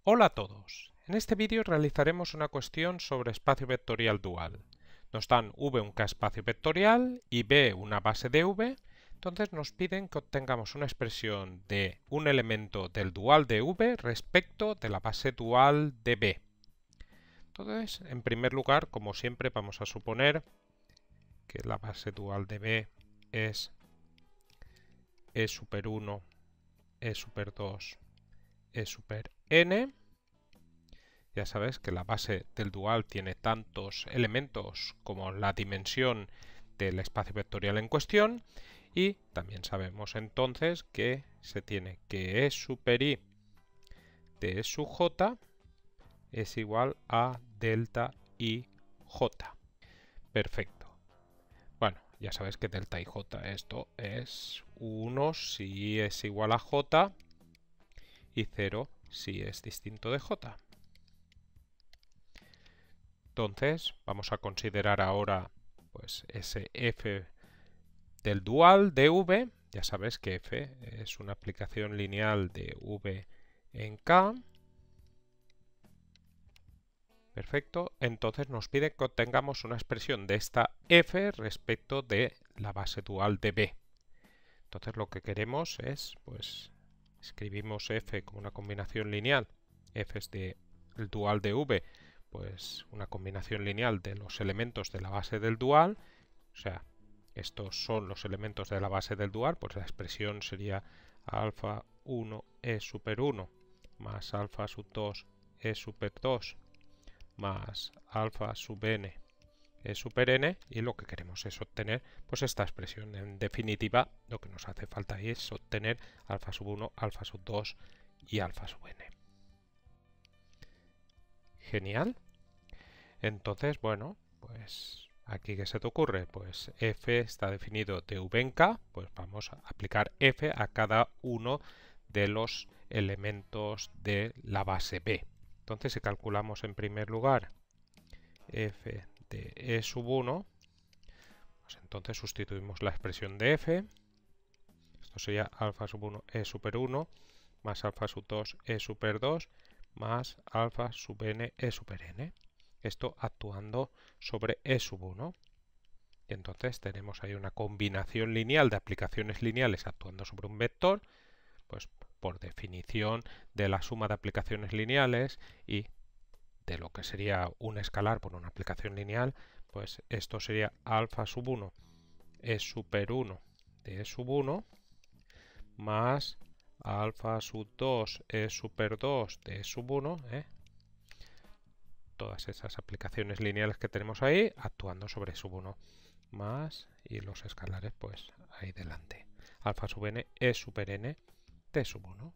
Hola a todos. En este vídeo realizaremos una cuestión sobre espacio vectorial dual. Nos dan V un K espacio vectorial y B una base de V. Entonces nos piden que obtengamos una expresión de un elemento del dual de V respecto de la base dual de B. Entonces, en primer lugar, como siempre, vamos a suponer que la base dual de B es E super 1, E super 2, E super n. Ya sabes que la base del dual tiene tantos elementos como la dimensión del espacio vectorial en cuestión, y también sabemos entonces que se tiene que E super i de E sub j es igual a delta i j. Perfecto. Bueno, ya sabes que delta i j esto es 1 si i es igual a j y 0 si es distinto de j. Entonces vamos a considerar ahora pues ese f del dual de v. Ya sabes que f es una aplicación lineal de v en k. Perfecto. Entonces nos pide que obtengamos una expresión de esta f respecto de la base dual de b. Entonces lo que queremos es, pues, escribimos f como una combinación lineal. F es del dual de v, pues una combinación lineal de los elementos de la base del dual. O sea, estos son los elementos de la base del dual, pues la expresión sería alfa 1 e super 1 más alfa sub 2 e super 2 más alfa sub n e super n, y lo que queremos es obtener pues esta expresión. En definitiva, lo que nos hace falta es obtener alfa sub 1, alfa sub 2 y alfa sub n. Genial. Entonces, bueno, pues aquí, ¿qué se te ocurre? Pues f está definido de v en k, pues vamos a aplicar f a cada uno de los elementos de la base b. Entonces, si calculamos en primer lugar f de e sub 1, pues entonces sustituimos la expresión de f. Esto sería alfa sub 1 e super 1 más alfa sub 2 e super 2 más alfa sub n e super n. Esto actuando sobre E sub 1. Y entonces tenemos ahí una combinación lineal de aplicaciones lineales actuando sobre un vector, pues por definición de la suma de aplicaciones lineales y de lo que sería un escalar por una aplicación lineal, pues esto sería alfa sub 1 E super 1 de E sub 1 más alfa sub 2 E super 2 de E sub 1, todas esas aplicaciones lineales que tenemos ahí actuando sobre sub 1 más, y los escalares pues ahí delante, alfa sub n e super n de sub 1,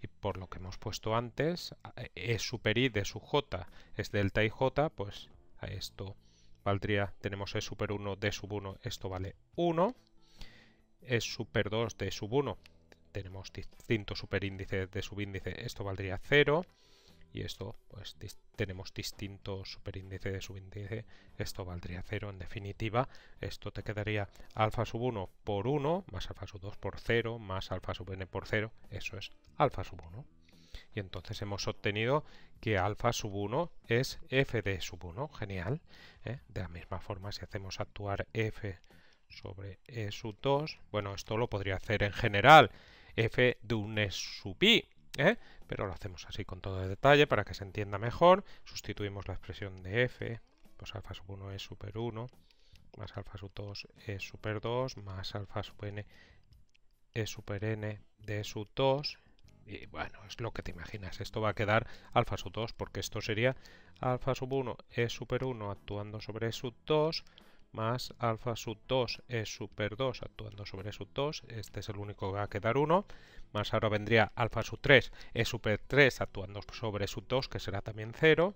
y por lo que hemos puesto antes, e super i de sub j es delta i j, pues a esto valdría, tenemos e super 1 de sub 1, esto vale 1, e super 2 de sub 1 tenemos distinto superíndice de subíndice, esto valdría 0, y esto pues tenemos distinto superíndice de subíndice, esto valdría 0. En definitiva, esto te quedaría alfa sub 1 por 1 más alfa sub 2 por 0 más alfa sub n por 0, eso es alfa sub 1. Y entonces hemos obtenido que alfa sub 1 es f de sub 1, genial. De la misma forma, si hacemos actuar f sobre e sub 2, bueno, esto lo podría hacer en general, f de un e sub i, pero lo hacemos así con todo el detalle para que se entienda mejor. Sustituimos la expresión de f, pues alfa sub 1 es super 1 más alfa sub 2 es super 2 más alfa sub n es super n de sub 2, y bueno, es lo que te imaginas, esto va a quedar alfa sub 2 porque esto sería alfa sub 1 es super 1 actuando sobre e sub 2 más alfa sub 2 es super 2 actuando sobre sub 2, este es el único que va a quedar 1, más ahora vendría alfa sub 3 es super 3 actuando sobre sub 2, que será también 0,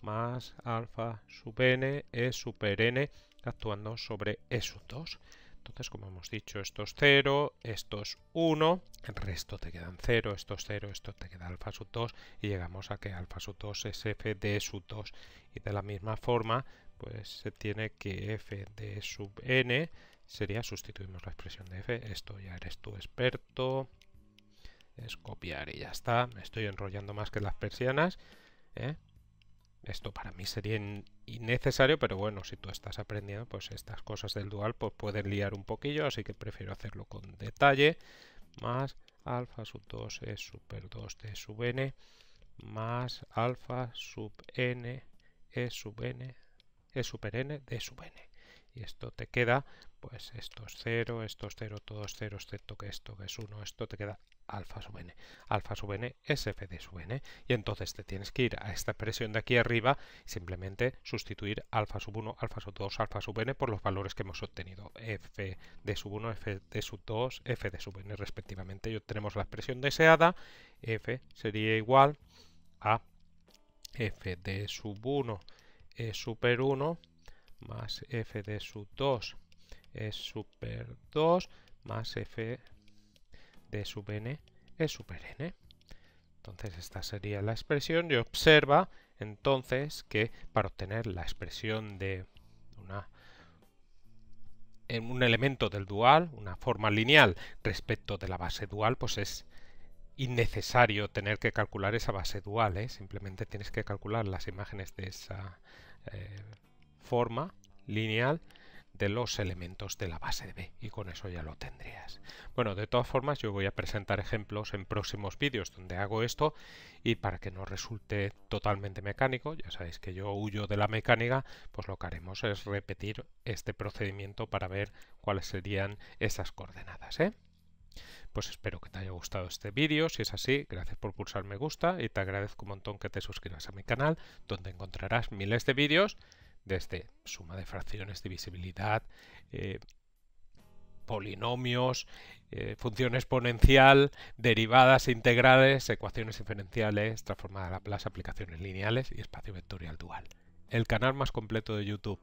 más alfa sub n es super n actuando sobre e sub 2. Entonces, como hemos dicho, esto es 0, esto es 1, el resto te quedan 0, esto es 0, esto te queda alfa sub 2, y llegamos a que alfa sub 2 es f de e sub 2. Y de la misma forma, pues se tiene que f de e sub n sería, sustituimos la expresión de f, esto ya eres tú experto, es copiar y ya está. Me estoy enrollando más que las persianas, ¿eh? Esto para mí sería innecesario, pero bueno, si tú estás aprendiendo, pues estas cosas del dual pues pueden liar un poquillo, así que prefiero hacerlo con detalle. Más alfa sub 2 es super 2 de sub n más alfa sub n es sub n es super n de sub n. Y esto te queda, pues esto es 0, todo es 0, excepto que esto que es 1, esto te queda alfa sub n. Alfa sub n es f de sub n. Y entonces te tienes que ir a esta expresión de aquí arriba y simplemente sustituir alfa sub 1, alfa sub 2, alfa sub n por los valores que hemos obtenido. F de sub 1, f de sub 2, f de sub n respectivamente. Y obtenemos la expresión deseada. F sería igual a f de sub 1 es super 1 más f de sub 2 es super 2 más f de sub n es super n. Entonces esta sería la expresión y observa entonces que para obtener la expresión de un elemento del dual, una forma lineal respecto de la base dual, pues es innecesario tener que calcular esa base dual, ¿eh? Simplemente tienes que calcular las imágenes de esa forma lineal de los elementos de la base de B y con eso ya lo tendrías. Bueno, de todas formas yo voy a presentar ejemplos en próximos vídeos donde hago esto y para que no resulte totalmente mecánico, ya sabéis que yo huyo de la mecánica, pues lo que haremos es repetir este procedimiento para ver cuáles serían esas coordenadas, ¿eh? Pues espero que te haya gustado este vídeo. Si es así, gracias por pulsar me gusta y te agradezco un montón que te suscribas a mi canal, donde encontrarás miles de vídeos desde suma de fracciones, divisibilidad, polinomios, función exponencial, derivadas integrales, ecuaciones diferenciales, transformada a Laplace, aplicaciones lineales y espacio vectorial dual. El canal más completo de YouTube,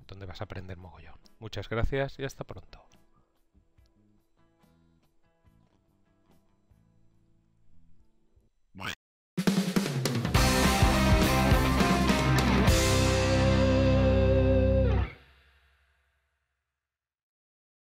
donde vas a aprender mogollón. Muchas gracias y hasta pronto.